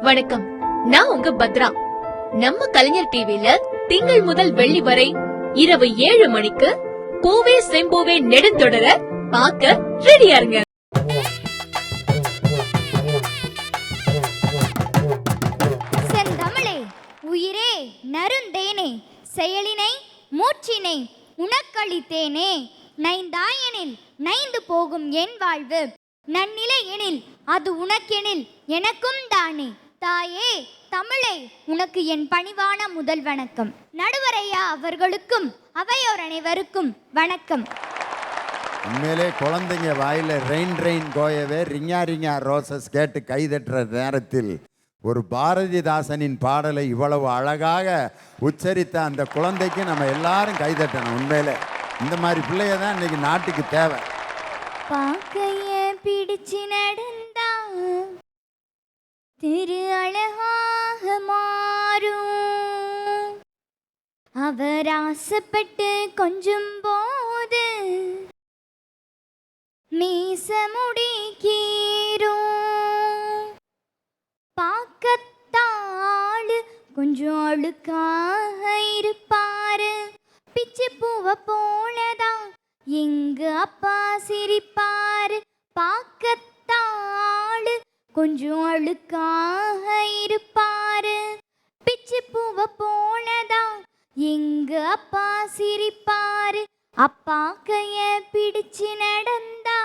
வணக்கம், நான் உங்க பத்ரா. நம்ம கலைஞர் டிவில திங்கள் முதல் வெள்ளி வரை இரவு 7 மணிக்கு பூவே செம்பூவே நெடுந்தொடர பார்க்க ரெடியா இருங்க. செந்தமிழே, உயிரே, நருந்தேனே, செயலினை மூச்சினை உனக்களித்தேனே. நைந்தாயனில் நைந்து போகும் என் வாழ்வு, நன்னிலை எனில் அது உனக்கெனில் எனக்கும் தானே. தாயே தமிழே, உனக்கு என் பணிவான முதல் வணக்கம். நடுவரையா அவர்களுக்கும் அவையோர் அனைவருக்கும் வணக்கம். உண்மையிலே குழந்தைங்க வாயில ரெயின் ரெயின் கோயவே ரிங்கா ரிங்கா ரோசஸ் கேட்டு கைதட்டுற நேரத்தில் ஒரு பாரதிதாசனின் பாடலை இவ்வளவு அழகாக உச்சரித்த அந்த குழந்தைக்கு நம்ம எல்லாரும் கைதட்டணும். உண்மையிலே இந்த மாதிரி பிள்ளைய தான் இன்னைக்கு நாட்டுக்கு தேவை. பாக்கைய பிடிச்சு நடந்தா திரு அழகாக மாறும், அவர் ஆசைப்பட்டு கொஞ்சம் போது மீச முடிக்கீரும். பாக்கத்தாளு கொஞ்சம் அழுக்காக இருப்பாரு, பிச்சு பூவை போலதான் எங்க அப்பா சிரிப்பாரு. பாக்கத்தாளு கொஞ்சம் அழுக்காக இருப்பாரு, பிச்சு பூவை போலதான் எங்க அப்பா சிரிப்பாரு. அப்பா கைய பிடிச்சு நடந்தா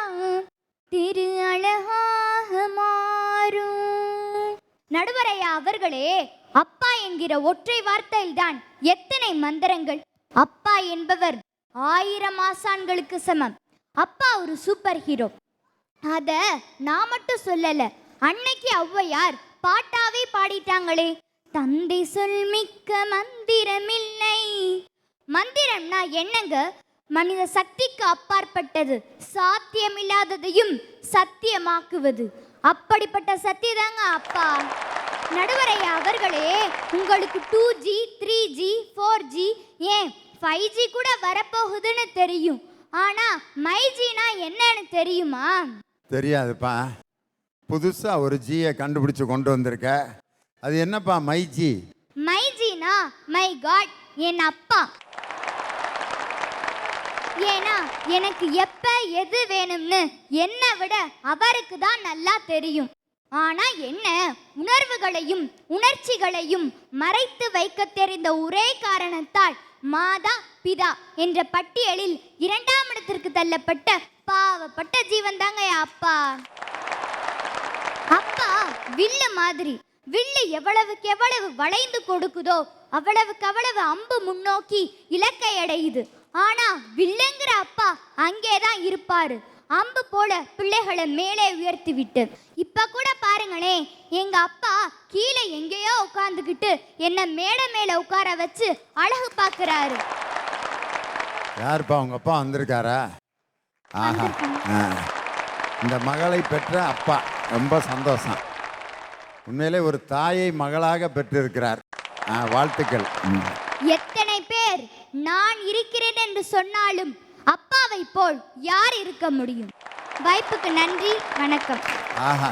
திரு அழகாக மாறும். நடுவரையா அவர்களே, அப்பா என்கிற ஒற்றை வார்த்தையில்தான் எத்தனை மந்திரங்கள். அப்பா என்பவர் 1000 ஆசான்களுக்கு சமம். அப்பா ஒரு சூப்பர் ஹீரோ. அத நான் மட்டும் சொல்லல, அன்னைக்கு ஔவையார் பாட்டாவே பாடிட்டாங்களே. தந்தை சொல் மிக்க மந்திரமில்லை. மந்திரம்னா என்னங்க? மனித சக்திக்கு அப்பாற்பட்டது, சாத்தியமில்லாததையும் சத்தியமாக்குவது. அப்படிப்பட்ட சத்தியதாங்க அப்பா. நடுவரையா அவர்களே, உங்களுக்கு 2G 3G 4G ஏன் 5G கூட வரப்போகுதுன்னு தெரியும். ஆனா மைஜினா என்னன்னு தெரியுமா? தெரியாதுப்பா. புதுசா ஒரு ஜியை கண்டுபிடிச்சு கொண்டு வந்திருக்க. அது என்னப்பா மைஜி? மைஜினா மை காட், என் அப்பா. ஏன்னா எனக்கு எப்ப எது வேணும்னு என்னை விட அவருக்கு தான் நல்லா தெரியும். ஆனா என்ன, உணர்வுகளையும் உணர்ச்சிகளையும் மறைத்து வைக்க தெரிந்த ஒரே காரணத்தால் மாதா பிதா என்ற பட்டியலில் 2ஆம் இடத்திற்கு தள்ளப்பட்ட பாவப்பட்ட ஜீவன் தாங்க அப்பா. அப்பா வில்லு மாதிரி. வில்லு எவ்வளவுக்கு எவ்வளவு வளைந்து கொடுக்குதோ அவ்வளவுக்கு அவ்வளவு அம்பு முன்னோக்கி இலக்கை அடையுது. ஆனா வில்லுங்கிற அப்பா அங்கேதான் இருப்பாரு, அம்பு போல பிள்ளைகளை மேலே உயர்த்தி விட்டு. இப்ப கூட பாருங்களே, எங்க அப்பா கீழே எங்கேயோ உட்கார்ந்துக்கிட்டு என்ன மேடை மேல உட்கார வச்சு அழகு பார்க்கிறாரு. யாருப்பா உங்க அப்பா வந்திருக்காரா? ஆஹா, இந்த மகளை பெற்ற அப்பா ரொம்ப சந்தோஷம். உண்மையிலே ஒரு தாயை மகளாக பெற்றிருக்கிறார். வாழ்த்துக்கள். எத்தனை பேர் நான் இருக்கிறேன் என்று சொன்னாலும் அப்பாவை போல் யார் இருக்க முடியும்? வாய்ப்புக்கு நன்றி, வணக்கம். ஆஹா.